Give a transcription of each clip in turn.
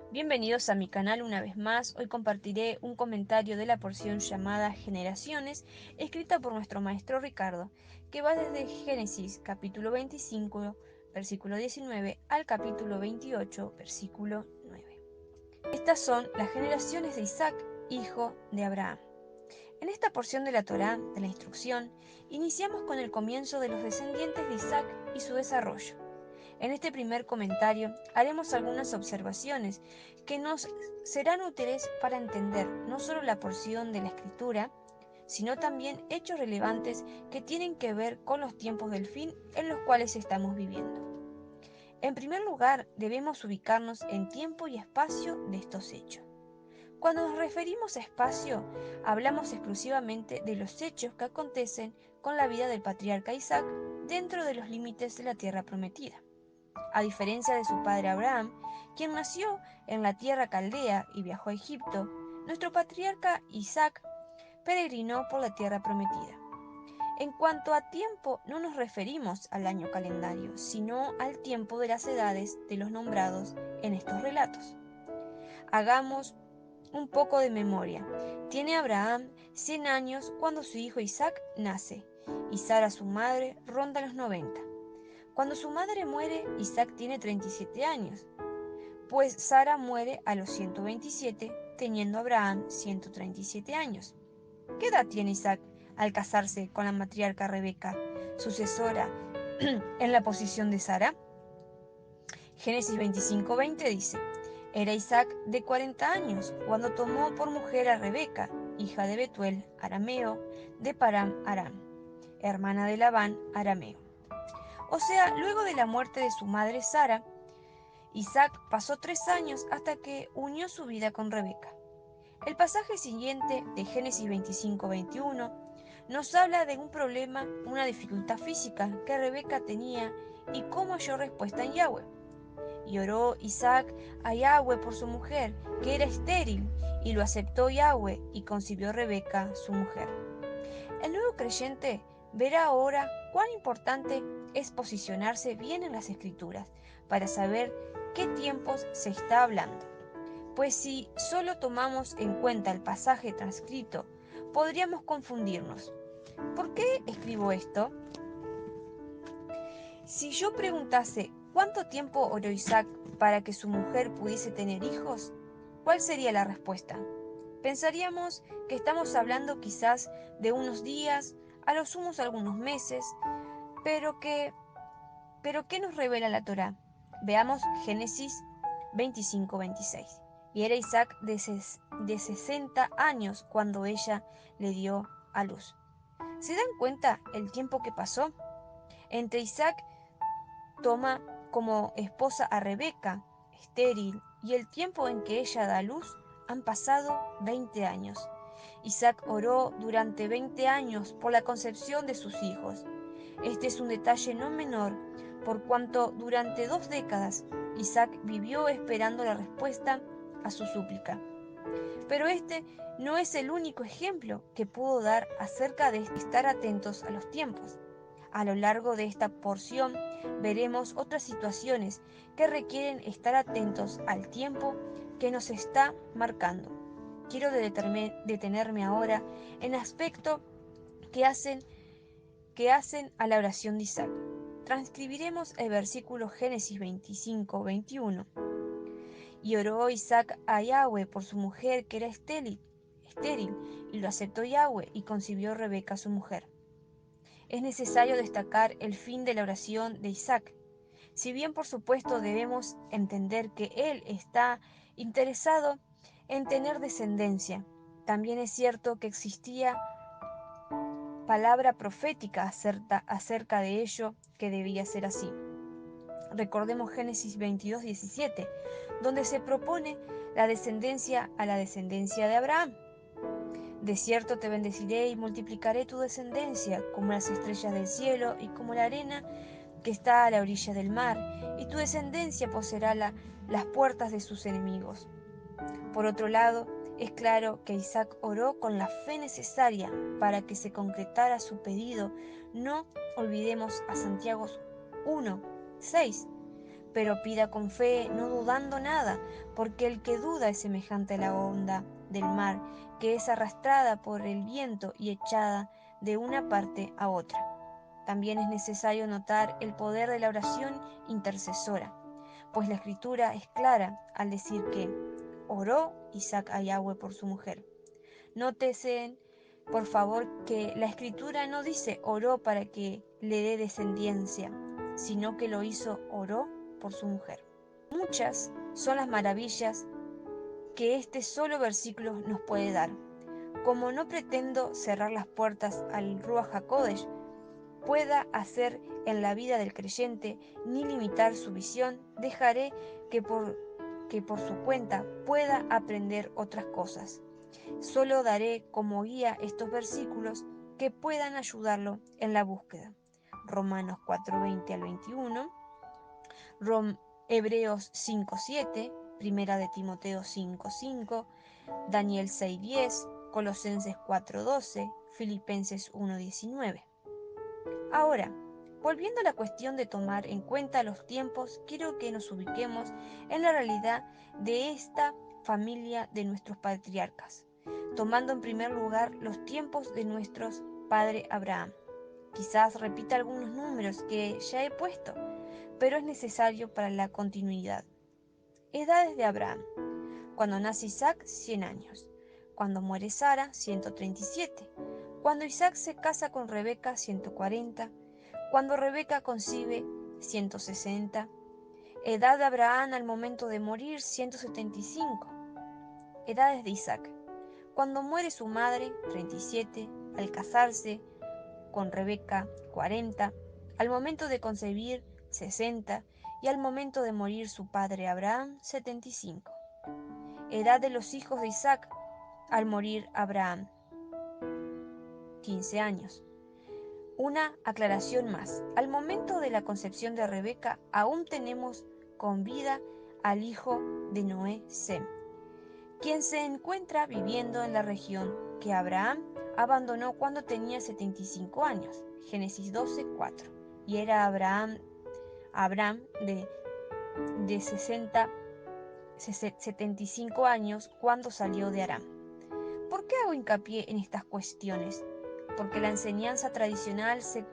Bienvenidos a mi canal una vez más. Hoy compartiré un comentario de la porción llamada Generaciones, escrita por nuestro maestro Ricardo, que va desde Génesis capítulo 25, versículo 19, al capítulo 28, versículo 9. Estas son las generaciones de Isaac, hijo de Abraham. En esta porción de la Torá, de la instrucción, iniciamos con el comienzo de los descendientes de Isaac y su desarrollo. En este primer comentario haremos algunas observaciones que nos serán útiles para entender no solo la porción de la escritura, sino también hechos relevantes que tienen que ver con los tiempos del fin en los cuales estamos viviendo. En primer lugar, debemos ubicarnos en tiempo y espacio de estos hechos. Cuando nos referimos a espacio, hablamos exclusivamente de los hechos que acontecen con la vida del patriarca Isaac dentro de los límites de la tierra prometida. A diferencia de su padre Abraham, quien nació en la tierra caldea y viajó a Egipto, nuestro patriarca Isaac peregrinó por la tierra prometida. En cuanto a tiempo, no nos referimos al año calendario, sino al tiempo de las edades de los nombrados en estos relatos. Hagamos un poco de memoria. Tiene Abraham 100 años cuando su hijo Isaac nace, y Sara, su madre, ronda los 90. Cuando su madre muere, Isaac tiene 37 años, pues Sara muere a los 127, teniendo Abraham 137 años. ¿Qué edad tiene Isaac al casarse con la matriarca Rebeca, sucesora en la posición de Sara? Génesis 25:20 dice: Era Isaac de 40 años cuando tomó por mujer a Rebeca, hija de Betuel, arameo, de Param Aram, hermana de Labán, arameo. O sea, luego de la muerte de su madre Sara, Isaac pasó 3 años hasta que unió su vida con Rebeca. El pasaje siguiente de Génesis 25:21 nos habla de un problema, una dificultad física que Rebeca tenía y cómo halló respuesta en Yahweh. Y oró Isaac a Yahweh por su mujer, que era estéril, y lo aceptó Yahweh y concibió Rebeca, su mujer. El nuevo creyente verá ahora cuán importante es posicionarse bien en las escrituras para saber qué tiempos se está hablando. Pues si solo tomamos en cuenta el pasaje transcrito, podríamos confundirnos. ¿Por qué escribo esto? Si yo preguntase cuánto tiempo oró Isaac para que su mujer pudiese tener hijos, ¿cuál sería la respuesta? Pensaríamos que estamos hablando quizás de unos días, a lo sumo algunos meses, pero ¿qué nos revela la Torá? Veamos Génesis 25:26. Y era Isaac de 60 años cuando ella le dio a luz. ¿Se dan cuenta el tiempo que pasó? Entre Isaac toma como esposa a Rebeca, estéril, y el tiempo en que ella da luz, han pasado 20 años. Isaac oró durante 20 años por la concepción de sus hijos. Este es un detalle no menor, por cuanto durante 2 décadas Isaac vivió esperando la respuesta a su súplica. Pero este no es el único ejemplo que pudo dar acerca de estar atentos a los tiempos. A lo largo de esta porción veremos otras situaciones que requieren estar atentos al tiempo que nos está marcando. Quiero detenerme ahora en aspectos que hacen a la oración de Isaac. Transcribiremos el versículo Génesis 25:21. Y oró Isaac a Yahweh por su mujer que era estéril, y lo aceptó Yahweh y concibió Rebeca su mujer. Es necesario destacar el fin de la oración de Isaac. Si bien por supuesto debemos entender que él está interesado en tener descendencia, también es cierto que existía palabra profética acerca de ello que debía ser así. Recordemos Génesis 22:17, donde se propone la descendencia a la descendencia de Abraham. De cierto te bendeciré y multiplicaré tu descendencia como las estrellas del cielo y como la arena que está a la orilla del mar, y tu descendencia poseerá las puertas de sus enemigos. Por otro lado, es claro que Isaac oró con la fe necesaria para que se concretara su pedido. No olvidemos a Santiago 1:6. pero pida con fe, no dudando nada, porque el que duda es semejante a la onda del mar, que es arrastrada por el viento y echada de una parte a otra. También es necesario notar el poder de la oración intercesora, pues la escritura es clara al decir que oró Isaac a Yahweh por su mujer. Nótese, por favor, que la escritura no dice oró para que le dé descendencia, sino que lo hizo, oró por su mujer. Muchas son las maravillas que este solo versículo nos puede dar. Como no pretendo cerrar las puertas al Ruach HaKodesh pueda hacer en la vida del creyente, ni limitar su visión, dejaré que por su cuenta pueda aprender otras cosas. Solo daré como guía estos versículos que puedan ayudarlo en la búsqueda. Romanos 4:20 al 21, Hebreos 5:7, Primera de Timoteo 5:5, Daniel 6:10, Colosenses 4:12, Filipenses 1:19. Ahora, volviendo a la cuestión de tomar en cuenta los tiempos, quiero que nos ubiquemos en la realidad de esta familia de nuestros patriarcas, tomando en primer lugar los tiempos de nuestro padre Abraham. Quizás repita algunos números que ya he puesto, pero es necesario para la continuidad. Edades de Abraham. Cuando nace Isaac, 100 años. Cuando muere Sara, 137. Cuando Isaac se casa con Rebeca, 140. Cuando Rebeca concibe, 160. Edad de Abraham al momento de morir, 175. Edades de Isaac. Cuando muere su madre, 37. Al casarse con Rebeca, 40. Al momento de concebir, 60. Y al momento de morir su padre Abraham, 75. Edad de los hijos de Isaac al morir Abraham, 15 años. Una aclaración más. Al momento de la concepción de Rebeca, aún tenemos con vida al hijo de Noé, Sem, quien se encuentra viviendo en la región que Abraham abandonó cuando tenía 75 años. Génesis 12:4. Y era Abraham de 75 años cuando salió de Aram. ¿Por qué hago hincapié en estas cuestiones? Porque la enseñanza tradicional se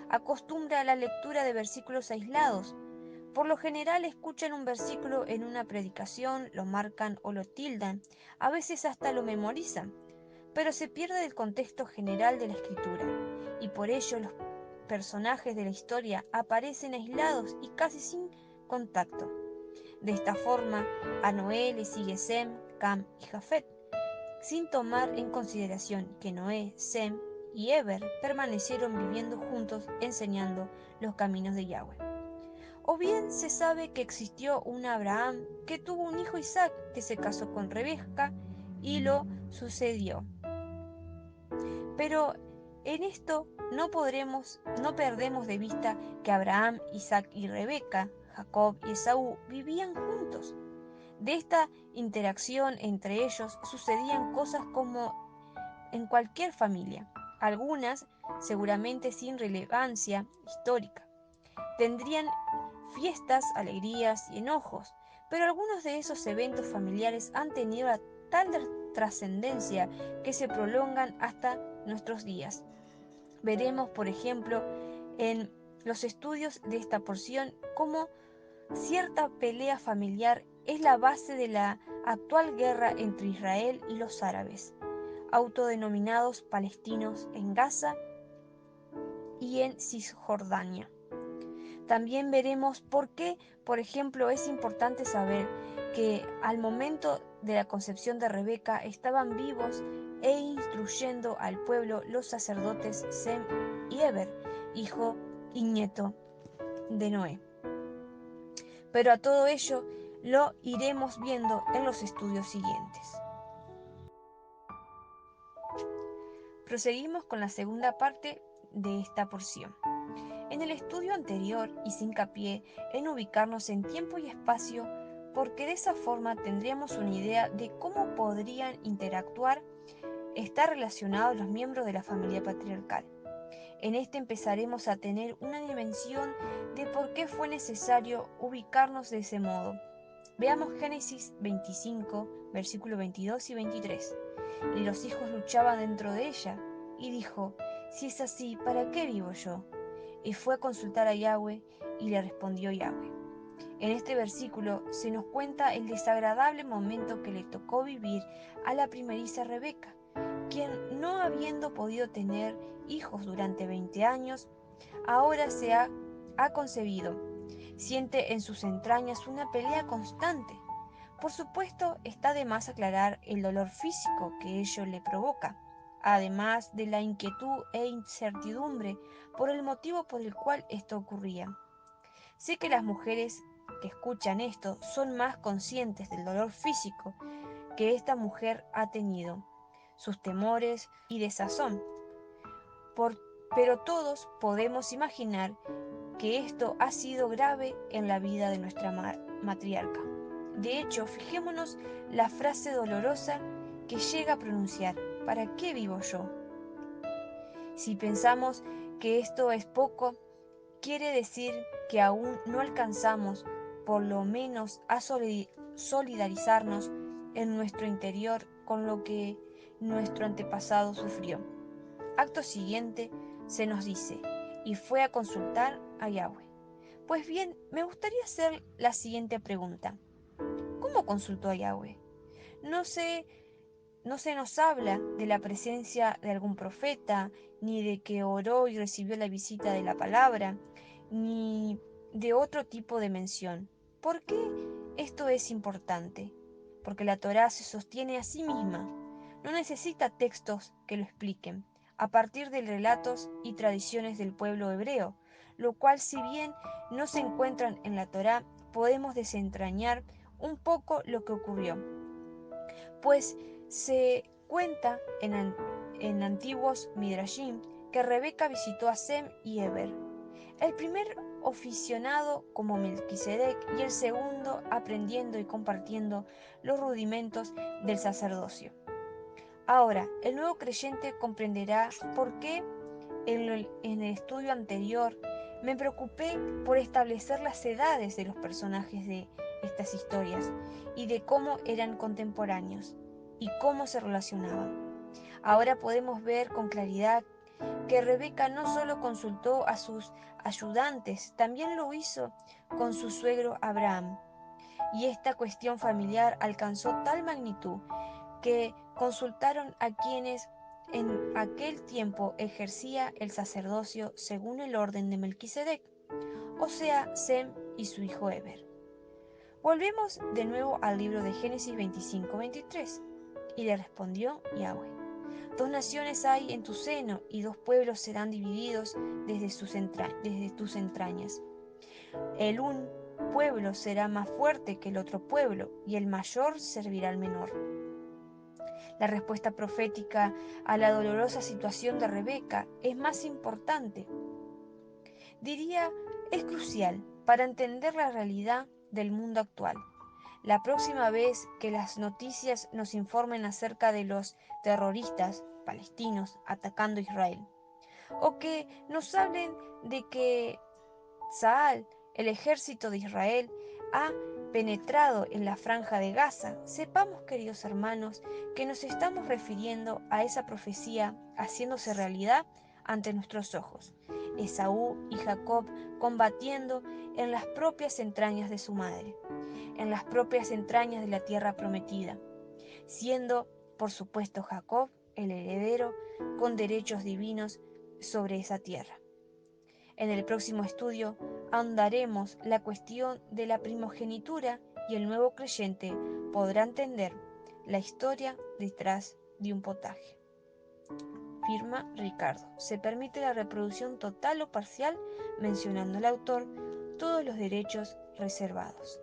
acostumbra a la lectura de versículos aislados. Por lo general escuchan un versículo en una predicación, lo marcan o lo tildan, a veces hasta lo memorizan, pero se pierde el contexto general de la escritura, y por ello los personajes de la historia aparecen aislados y casi sin contacto. De esta forma, a Noé le sigue Sem, Cam y Jafet, sin tomar en consideración que Noé, Sem y Eber permanecieron viviendo juntos enseñando los caminos de Yahweh. O bien se sabe que existió un Abraham que tuvo un hijo Isaac que se casó con Rebeca y lo sucedió. Pero en esto no perdemos de vista que Abraham, Isaac y Rebeca, Jacob y Esaú vivían juntos. De esta interacción entre ellos sucedían cosas como en cualquier familia, algunas seguramente sin relevancia histórica. Tendrían fiestas, alegrías y enojos, pero algunos de esos eventos familiares han tenido tal trascendencia que se prolongan hasta nuestros días. Veremos, por ejemplo, en los estudios de esta porción cómo cierta pelea familiar es la base de la actual guerra entre Israel y los árabes, autodenominados palestinos en Gaza y en Cisjordania. También veremos por qué, por ejemplo, es importante saber que al momento de la concepción de Rebeca estaban vivos e instruyendo al pueblo los sacerdotes Sem y Eber, hijo y nieto de Noé. Pero a todo ello lo iremos viendo en los estudios siguientes. Proseguimos con la segunda parte de esta porción. En el estudio anterior hice hincapié en ubicarnos en tiempo y espacio porque de esa forma tendríamos una idea de cómo podrían estar relacionados los miembros de la familia patriarcal. En este empezaremos a tener una dimensión de por qué fue necesario ubicarnos de ese modo. Veamos Génesis 25, versículos 22 y 23. Y los hijos luchaban dentro de ella, y dijo: si es así, ¿para qué vivo yo? Y fue a consultar a Yahweh, y le respondió Yahweh. En este versículo se nos cuenta el desagradable momento que le tocó vivir a la primeriza Rebeca, quien, no habiendo podido tener hijos durante 20 años, ahora ha concebido. Siente en sus entrañas una pelea constante. Por supuesto, está de más aclarar el dolor físico que ello le provoca, además de la inquietud e incertidumbre por el motivo por el cual esto ocurría. Sé que las mujeres que escuchan esto son más conscientes del dolor físico que esta mujer ha tenido, sus temores y desazón. Pero todos podemos imaginar que esto ha sido grave en la vida de nuestra matriarca. De hecho, fijémonos la frase dolorosa que llega a pronunciar: ¿para qué vivo yo? Si pensamos que esto es poco, quiere decir que aún no alcanzamos por lo menos a solidarizarnos en nuestro interior con lo que nuestro antepasado sufrió. Acto siguiente se nos dice: y fue a consultar a Yahweh. Pues bien, me gustaría hacer la siguiente pregunta: ¿cómo consultó a Yahweh? No sé, no se nos habla de la presencia de algún profeta, ni de que oró y recibió la visita de la palabra, ni de otro tipo de mención. ¿Por qué esto es importante? Porque la Torá se sostiene a sí misma. No necesita textos que lo expliquen, a partir de relatos y tradiciones del pueblo hebreo, lo cual, si bien no se encuentran en la Torá, podemos desentrañar un poco lo que ocurrió. Pues se cuenta en antiguos Midrashim que Rebeca visitó a Sem y Eber, el primer oficionado como Melquisedec y el segundo aprendiendo y compartiendo los rudimentos del sacerdocio. Ahora, el nuevo creyente comprenderá por qué en el estudio anterior me preocupé por establecer las edades de los personajes de estas historias y de cómo eran contemporáneos y cómo se relacionaban. Ahora podemos ver con claridad que Rebeca no solo consultó a sus ayudantes, también lo hizo con su suegro Abraham. Y esta cuestión familiar alcanzó tal magnitud que consultaron a quienes en aquel tiempo ejercía el sacerdocio según el orden de Melquisedec, o sea, Sem y su hijo Eber. Volvemos de nuevo al libro de Génesis 25-23. Y le respondió Yahweh: dos naciones hay en tu seno, y dos pueblos serán divididos desde tus entrañas. El un pueblo será más fuerte que el otro pueblo, y el mayor servirá al menor. La respuesta profética a la dolorosa situación de Rebeca es más importante. Diría, es crucial para entender la realidad del mundo actual. La próxima vez que las noticias nos informen acerca de los terroristas palestinos atacando Israel, o que nos hablen de que Tzahal, el ejército de Israel, ha penetrado en la franja de Gaza, sepamos, queridos hermanos, que nos estamos refiriendo a esa profecía haciéndose realidad ante nuestros ojos. Esaú y Jacob combatiendo en las propias entrañas de su madre, en las propias entrañas de la tierra prometida, siendo, por supuesto, Jacob el heredero con derechos divinos sobre esa tierra. En el próximo estudio ahondaremos la cuestión de la primogenitura y el nuevo creyente podrá entender la historia detrás de un potaje. Firma Ricardo. Se permite la reproducción total o parcial, mencionando al autor, todos los derechos reservados.